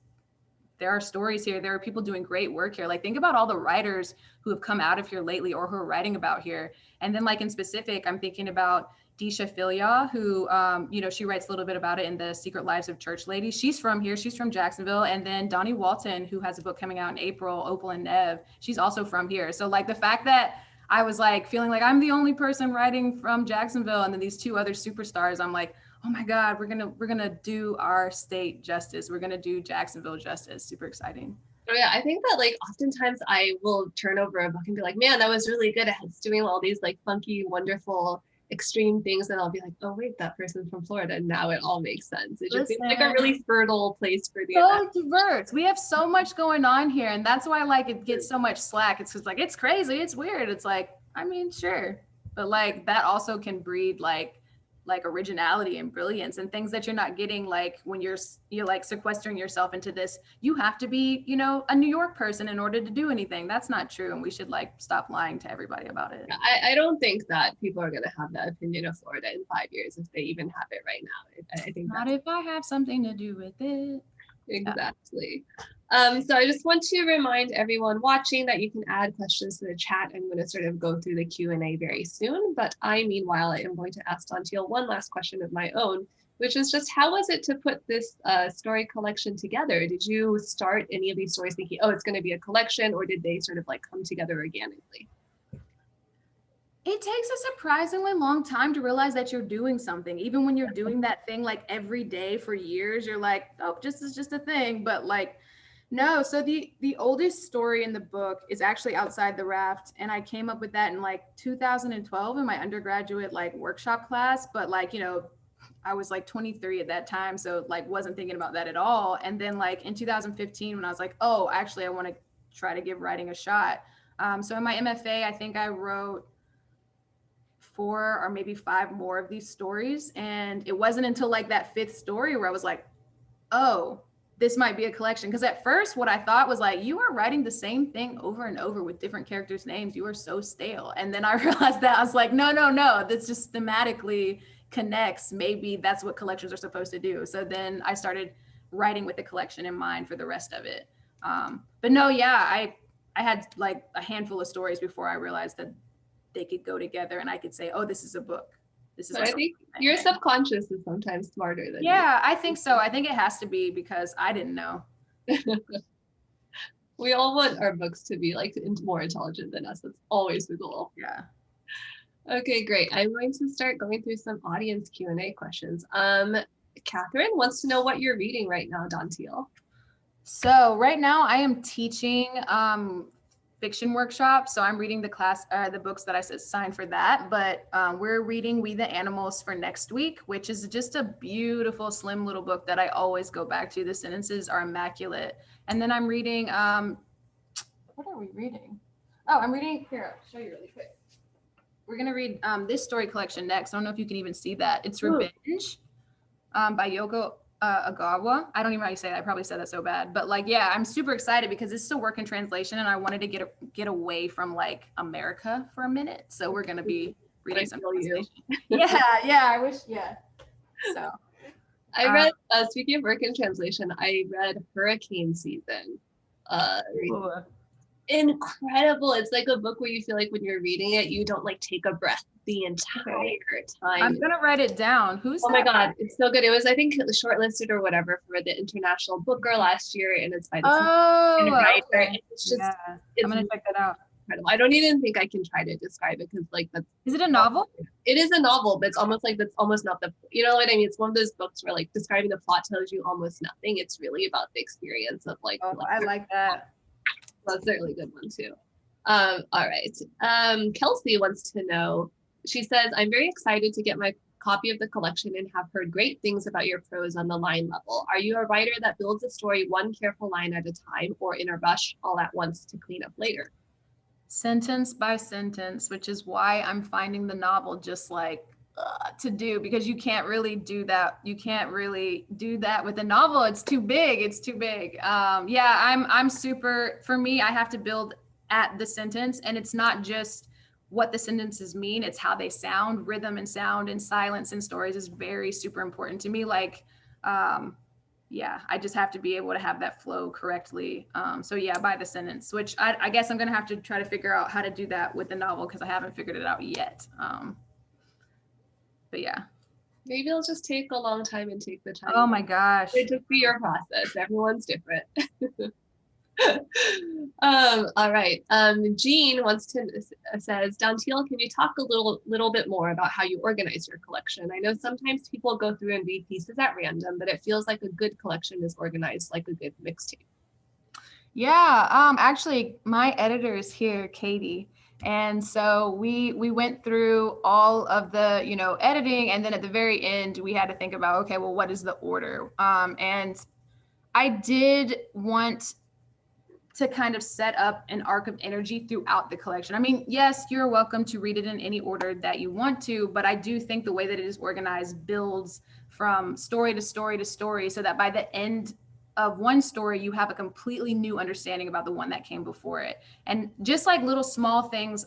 there are stories here. There are people doing great work here. Like think about all the writers who have come out of here lately or who are writing about here. And then like in specific, I'm thinking about Disha Filia, who, she writes a little bit about it in the Secret Lives of Church Ladies. She's from here. She's from Jacksonville. And then Donnie Walton, who has a book coming out in April, Opal and Nev, she's also from here. So like the fact that I was like feeling like I'm the only person writing from Jacksonville and then these two other superstars, I'm like, oh my God, we're gonna do our state justice. We're gonna do Jacksonville justice. Super exciting. Oh yeah, I think that like oftentimes I will turn over a book and be like, man, that was really good. It's doing all these like funky, wonderful, extreme things. And I'll be like, oh wait, that person's from Florida. And now it all makes sense. It just seems like a really fertile place for the so diverse. We have so much going on here. And that's why like it gets so much slack. It's just like, it's crazy. It's weird. It's like, I mean, sure. But like that also can breed like originality and brilliance and things that you're not getting like when you're like sequestering yourself into this, you have to be, a New York person in order to do anything. That's not true. And we should like stop lying to everybody about it. I don't think that people are going to have that opinion of Florida in 5 years if they even have it right now. I think not if I have something to do with it. Exactly. So I just want to remind everyone watching that you can add questions to the chat. I'm going to sort of go through the Q&A very soon, but meanwhile, I am going to ask Dantiel one last question of my own, which is just how was it to put this story collection together? Did you start any of these stories thinking, oh, it's going to be a collection, or did they sort of like come together organically? It takes a surprisingly long time to realize that you're doing something. Even when you're doing that thing like every day for years, you're like, oh, this is just a thing. But like, no. So the oldest story in the book is actually Outside the Raft. And I came up with that in like 2012 in my undergraduate like workshop class. But like, I was like 23 at that time. So like wasn't thinking about that at all. And then like in 2015, when I was like, oh, actually, I want to try to give writing a shot. So in my MFA, I think I wrote 4 or maybe 5 more of these stories. And it wasn't until like that 5th story where I was like, oh, this might be a collection. Because at first what I thought was like, you are writing the same thing over and over with different characters' names. You are so stale. And then I realized that I was like, no, that's just thematically connects. Maybe that's what collections are supposed to do. So then I started writing with the collection in mind for the rest of it. But no, yeah, I had like a handful of stories before I realized that they could go together and I could say, oh, this is a book. This is. I think your subconscious is sometimes smarter than Yeah, I think so. I think it has to be because I didn't know. We all want our books to be like more intelligent than us. That's always the goal. Yeah. Okay, great. I'm going to start going through some audience Q&A questions. Catherine wants to know what you're reading right now, Dantiel. So right now I am teaching fiction workshops. So I'm reading the books that I signed for that, but we're reading We the Animals for next week, which is just a beautiful, slim little book that I always go back to. The sentences are immaculate. And then I'm reading, what are we reading? Oh, I'm reading, here, I'll show you really quick. We're gonna read this story collection next. I don't know if you can even see that. It's Revenge by Yoko Agawa. I don't even know how you say that. I probably said that so bad, but like, yeah, I'm super excited because this is a work in translation and I wanted to get away from like America for a minute. So we're going to be reading some translation. Yeah, I wish, yeah. So I read, speaking of work in translation, I read Hurricane Season. Incredible. It's like a book where you feel like when you're reading it, you don't like take a breath the entire time. I'm gonna write it down. Who's my God, it's so good. It was, I think, shortlisted or whatever for the International Booker last year, and it's by the writer. Okay. It's just, I'm gonna check that out. Incredible. I don't even think I can try to describe it because like that's. Is it a novel? It is a novel, but it's almost like that's almost not the. You know what I mean? It's one of those books where like describing the plot tells you almost nothing. It's really about the experience of like. Oh, I like that. That's a really good one too. All right. Kelsey wants to know, she says, I'm very excited to get my copy of the collection and have heard great things about your prose on the line level. Are you a writer that builds a story one careful line at a time or in a rush all at once to clean up later? Sentence by sentence, which is why I'm finding the novel just like to do, because you can't really do that. You can't really do that with a novel. It's too big. It's too big. Yeah, I'm super, for me, I have to build at the sentence, and it's not just what the sentences mean, it's how they sound. Rhythm and sound and silence in stories is very super important to me. Like, yeah, I just have to be able to have that flow correctly. So yeah, by the sentence, which I guess I'm gonna have to try to figure out how to do that with the novel because I haven't figured it out yet. But yeah. Maybe it'll just take a long time and take the time. Oh my gosh. It just be your process. Everyone's different. All right. Jean says, Dantiel, can you talk a little bit more about how you organize your collection? I know sometimes people go through and read pieces at random, but it feels like a good collection is organized like a good mixtape. Yeah, actually my editor is here, Katie. And so we went through all of the, editing. And then at the very end, we had to think about, okay, well, what is the order? And I did want to kind of set up an arc of energy throughout the collection. I mean, yes, you're welcome to read it in any order that you want to, but I do think the way that it is organized builds from story to story to story so that by the end of one story, you have a completely new understanding about the one that came before it. And just like little small things.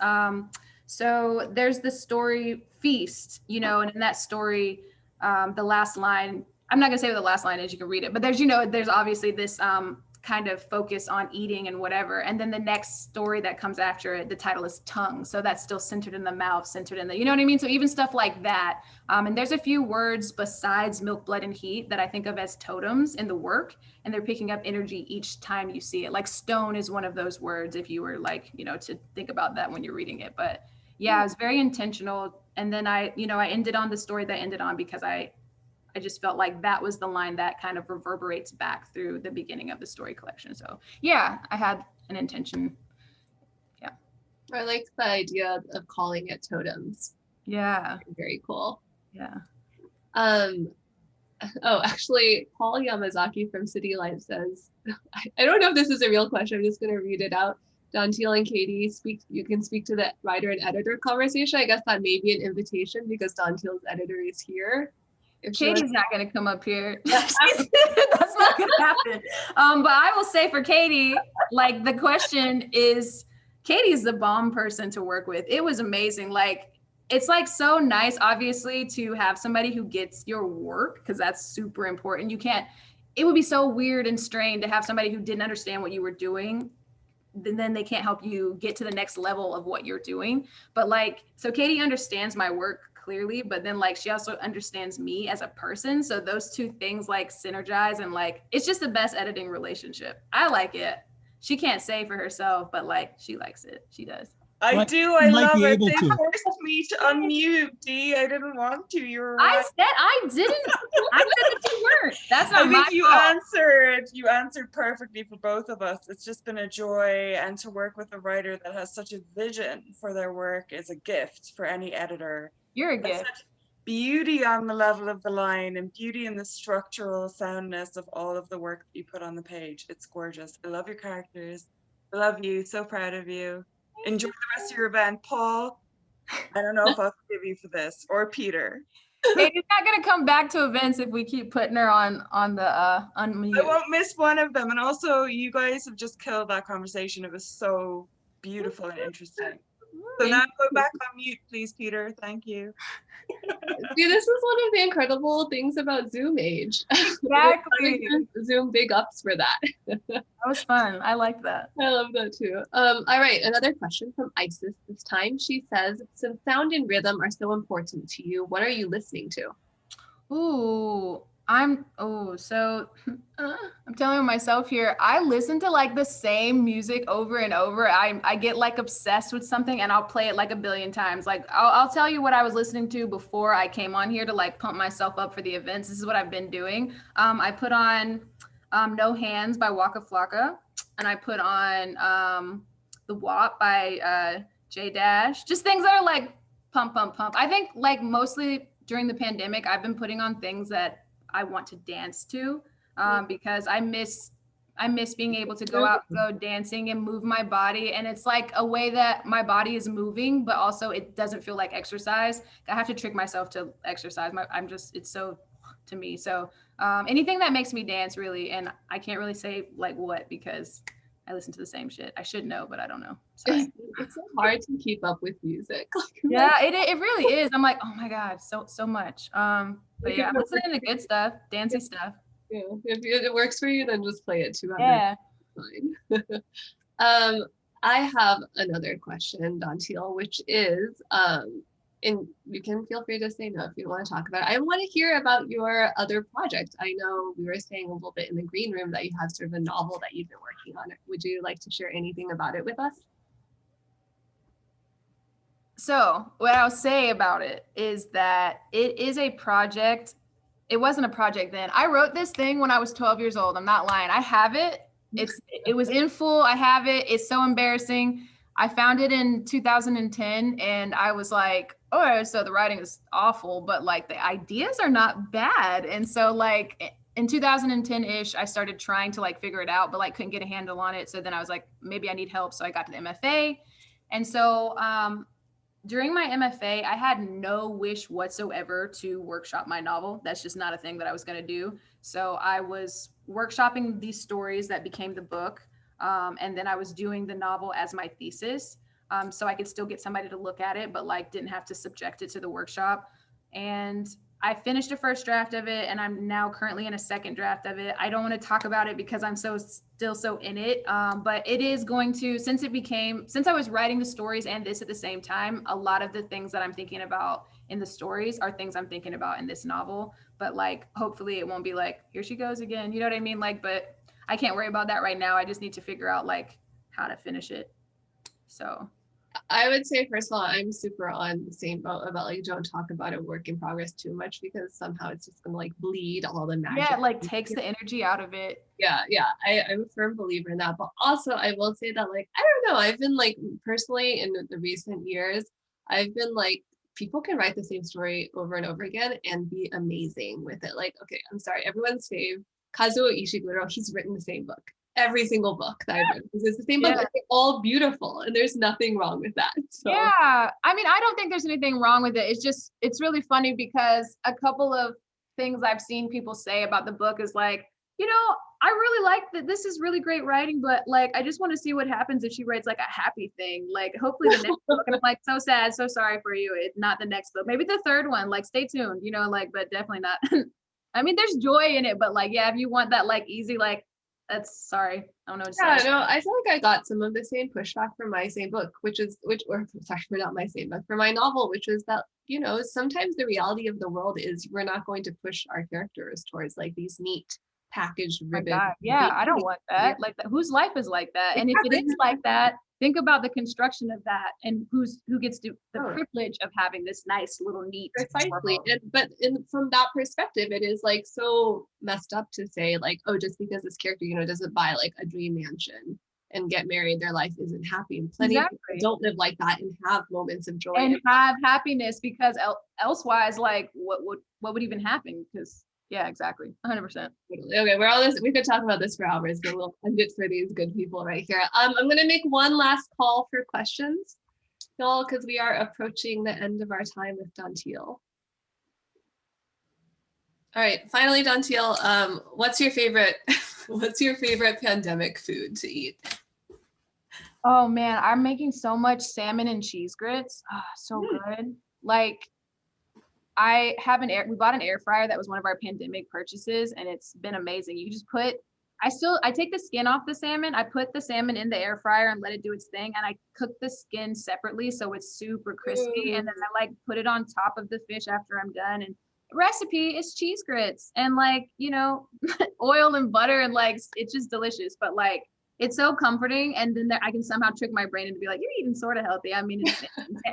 So there's the story Feast, and in that story, the last line, I'm not gonna say what the last line is, you can read it, but there's obviously this kind of focus on eating and whatever. And then the next story that comes after it, the title is Tongue. So that's still centered in the mouth, centered in the, you know what I mean? So even stuff like that. And there's a few words besides milk, blood, and heat that I think of as totems in the work. And they're picking up energy each time you see it. Like stone is one of those words if you were like, to think about that when you're reading it. But yeah, it was very intentional. And then I ended on the story that I ended on because I just felt like that was the line that kind of reverberates back through the beginning of the story collection. So yeah, I had an intention. Yeah. I like the idea of calling it totems. Yeah. Very cool. Yeah. Oh, actually, Paul Yamazaki from City Life says, I don't know if this is a real question. I'm just going to read it out. Dantiel and Katie, you can speak to the writer and editor conversation. I guess that may be an invitation because Dantiel's editor is here. If she wants- Katie's not going to come up here. That's not going to happen. But I will say for Katie, like the question is, Katie's the bomb person to work with. It was amazing. Like, it's like so nice, obviously, to have somebody who gets your work, because that's super important. It would be so weird and strained to have somebody who didn't understand what you were doing. Then they can't help you get to the next level of what you're doing. But like, so Katie understands my work clearly, but then like she also understands me as a person. So those two things like synergize, and like it's just the best editing relationship. I like it. She can't say for herself, but like she likes it. She does. I Like, do. I you might love be it. able They to. forced me to unmute, Dee. I didn't want to. You're I right. said I didn't. I said that you weren't. That's I not my think you fault. answered. You answered perfectly for both of us. It's just been a joy, and to work with a writer that has such a vision for their work is a gift for any editor. You're a There's gift. such beauty on the level of the line, and beauty in the structural soundness of all of the work that you put on the page. It's gorgeous. I love your characters. I love you. So proud of you. Enjoy the rest of your event. Paul, I don't know if I'll forgive you for this, or Peter. Katie's not gonna come back to events if we keep putting her on the unmute. I won't miss one of them. And also, you guys have just killed that conversation. It was so beautiful and interesting. So now go back on mute, please, Peter. Thank you. See, this is one of the incredible things about Zoom age. Exactly. Zoom big ups for that. That was fun. I liked that. I love that too. All right, another question from Isis this time. She says, since sound and rhythm are so important to you, what are you listening to? Ooh, I'm telling myself here, I listen to like the same music over and over. I get like obsessed with something and I'll play it like a billion times. Like I'll tell you what I was listening to before I came on here to like pump myself up for the events. This is what I've been doing. I put on No Hands by Waka Flocka, and I put on The WAP by J Dash. Just things that are like pump, pump, pump. I think like mostly during the pandemic, I've been putting on things that I want to dance to because I miss being able to go out, go dancing and move my body. And it's like a way that my body is moving, but also it doesn't feel like exercise. I have to trick myself to exercise. It's so to me. So anything that makes me dance really, and I can't really say like what, because I listen to the same shit. I should know, but I don't know. Sorry. It's so hard to keep up with music. Yeah, it really is. I'm like, oh my God, so much. But yeah, I'm listening to good stuff, dancey stuff. Yeah, if it works for you, then just play it 200. Yeah. Fine. I have another question, Dantiel, which is, and you can feel free to say no if you want to talk about it. I want to hear about your other project. I know we were saying a little bit in the green room that you have sort of a novel that you've been working on. Would you like to share anything about it with us? So what I'll say about it is that it is a project. It wasn't a project then. I wrote this thing when I was 12 years old. I'm not lying. I have it. It was in full. I have it. It's so embarrassing. I found it in 2010 and I was like, oh, so the writing is awful, but like the ideas are not bad. And so like in 2010-ish, I started trying to like figure it out, but like couldn't get a handle on it. So then I was like, maybe I need help. So I got to the MFA. And so during my MFA, I had no wish whatsoever to workshop my novel. That's just not a thing that I was going to do. So I was workshopping these stories that became the book. And then I was doing the novel as my thesis. So I could still get somebody to look at it, but like didn't have to subject it to the workshop. And I finished a first draft of it and I'm now currently in a second draft of it. I don't want to talk about it because I'm still so in it. But it is going to, since I was writing the stories and this at the same time, a lot of the things that I'm thinking about in the stories are things I'm thinking about in this novel. But like, hopefully it won't be like, here she goes again. You know what I mean? Like, but I can't worry about that right now. I just need to figure out like how to finish it. So I would say, first of all, I'm super on the same boat about like, don't talk about a work in progress too much because somehow it's just gonna like bleed all the magic. Yeah, it like takes the energy out of it. Yeah. I'm a firm believer in that. But also I will say that like, I don't know, I've been like personally in the recent years, I've been like, people can write the same story over and over again and be amazing with it. Like, okay, I'm sorry, everyone's fave, Kazuo Ishiguro, he's written the same book. Every single book that I've written. It's the same book. They're all beautiful and there's nothing wrong with that. So. Yeah. I mean, I don't think there's anything wrong with it. It's really funny because a couple of things I've seen people say about the book is like, you know, I really like that. This is really great writing, but like, I just want to see what happens if she writes like a happy thing. Like, hopefully the next book. And I'm like, so sad, so sorry for you. It's not the next book. Maybe the third one. Like, stay tuned. You know, like, but definitely not. I mean, there's joy in it, but like, yeah, if you want that like easy, like, that's sorry. I don't know what to Yeah, say. no, I feel like I got some of the same pushback for my same book, or sorry, for not my same book, for my novel, which was that, you know, sometimes the reality of the world is we're not going to push our characters towards like these neat packaged My ribbon. God. Yeah, I don't want that. Like, whose life is like that? And if it is like that, think about the construction of that and who gets to the privilege of having this nice little neat. Precisely. From that perspective, it is like so messed up to say like, oh, just because this character, you know, doesn't buy like a dream mansion and get married, their life isn't happy. And plenty of people don't live like that and have moments of joy and have happiness, because elsewise, like, what would even happen? Because yeah, exactly. 100%. Okay, we're all this. We could talk about this for hours, but we'll end it for these good people right here. I'm gonna make one last call for questions, y'all, because we are approaching the end of our time with Dantiel. All right, finally, Dantiel, what's your favorite pandemic food to eat? Oh man, I'm making so much salmon and cheese grits. Oh, so good. Like, we bought an air fryer that was one of our pandemic purchases, and it's been amazing. You just I take the skin off the salmon, I put the salmon in the air fryer and let it do its thing, and I cook the skin separately so it's super crispy, and then I like put it on top of the fish after I'm done. And recipe is cheese grits and like, you know, oil and butter, and like it's just delicious. But like, it's so comforting, and then I can somehow trick my brain into be like, you're eating sort of healthy. I mean, it's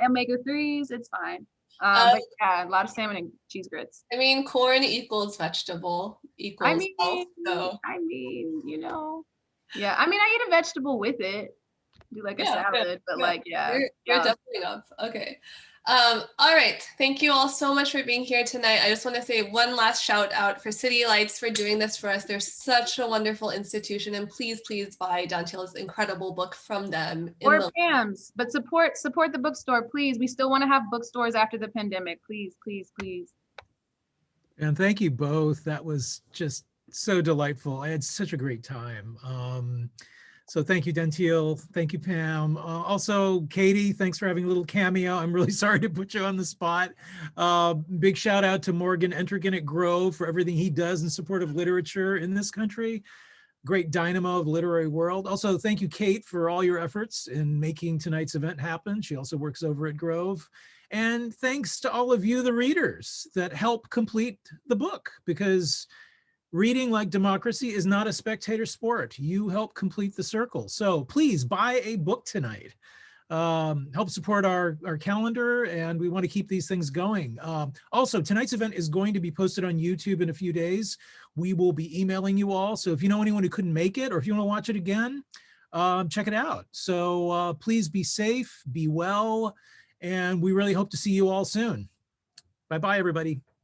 omega-3s, it's fine. But yeah, a lot of salmon and cheese grits. I mean, corn equals vegetable equals health, so. I mean, you know, yeah. I mean, I eat a vegetable with it, do like a salad, but like, yeah. You're definitely up. Okay. All right. Thank you all so much for being here tonight. I just want to say one last shout out for City Lights for doing this for us. They're such a wonderful institution, and please buy Dantiel's incredible book from them. Or Pam's, but support the bookstore, please. We still want to have bookstores after the pandemic. Please. And thank you both. That was just so delightful. I had such a great time. So thank you, Dantiel. Thank you, Pam. Also, Katie, thanks for having a little cameo. I'm really sorry to put you on the spot. Big shout out to Morgan Entrigan at Grove for everything he does in support of literature in this country. Great dynamo of the literary world. Also, thank you, Kate, for all your efforts in making tonight's event happen. She also works over at Grove. And thanks to all of you, the readers, that help complete the book, because reading, like democracy, is not a spectator sport. You help complete the circle. So please buy a book tonight. Help support our calendar, and we want to keep these things going. Also, tonight's event is going to be posted on YouTube in a few days. We will be emailing you all. So if you know anyone who couldn't make it, or if you want to watch it again, check it out. So please be safe, be well, and we really hope to see you all soon. Bye-bye, everybody.